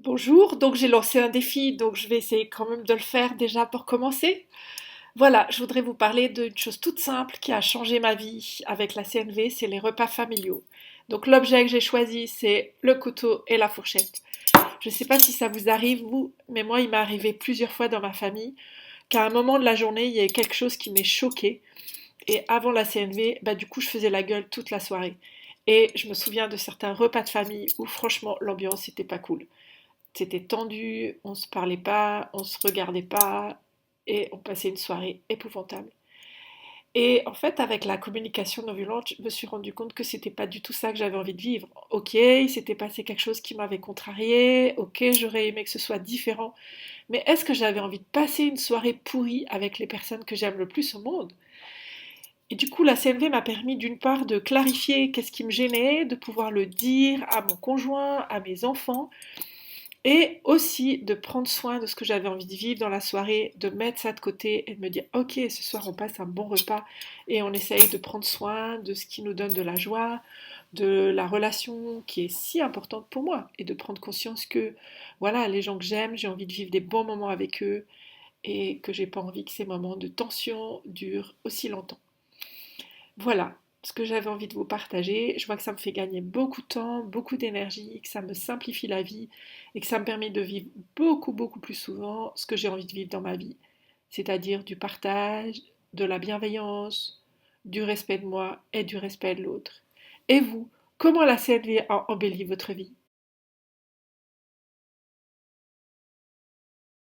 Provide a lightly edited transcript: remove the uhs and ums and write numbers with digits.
Bonjour, donc j'ai lancé un défi, donc je vais essayer quand même de le faire déjà pour commencer. Voilà, je voudrais vous parler d'une chose toute simple qui a changé ma vie avec la CNV, c'est les repas familiaux. Donc l'objet que j'ai choisi, c'est le couteau et la fourchette. Je ne sais pas si ça vous arrive, vous, mais moi, il m'est arrivé plusieurs fois dans ma famille qu'à un moment de la journée, il y ait quelque chose qui m'ait choqué. Et avant la CNV, bah, du coup, je faisais la gueule toute la soirée. Et je me souviens de certains repas de famille où franchement, l'ambiance n'était pas cool. C'était tendu, on se parlait pas, on se regardait pas et on passait une soirée épouvantable. Et en fait, avec la communication non violente, je me suis rendu compte que c'était pas du tout ça que j'avais envie de vivre. Ok, il s'était passé quelque chose qui m'avait contrarié, ok, j'aurais aimé que ce soit différent, mais est-ce que j'avais envie de passer une soirée pourrie avec les personnes que j'aime le plus au monde? Et du coup, la CNV m'a permis d'une part de clarifier qu'est-ce qui me gênait, de pouvoir le dire à mon conjoint, à mes enfants, et aussi de prendre soin de ce que j'avais envie de vivre dans la soirée, de mettre ça de côté et de me dire, ok, ce soir on passe un bon repas et on essaye de prendre soin de ce qui nous donne de la joie, de la relation qui est si importante pour moi et de prendre conscience que, voilà, les gens que j'aime, j'ai envie de vivre des bons moments avec eux et que j'ai pas envie que ces moments de tension durent aussi longtemps. Voilà ce que j'avais envie de vous partager. Je vois que ça me fait gagner beaucoup de temps, beaucoup d'énergie, que ça me simplifie la vie et que ça me permet de vivre beaucoup, beaucoup plus souvent ce que j'ai envie de vivre dans ma vie. C'est-à-dire du partage, de la bienveillance, du respect de moi et du respect de l'autre. Et vous, comment la CNV a embelli votre vie?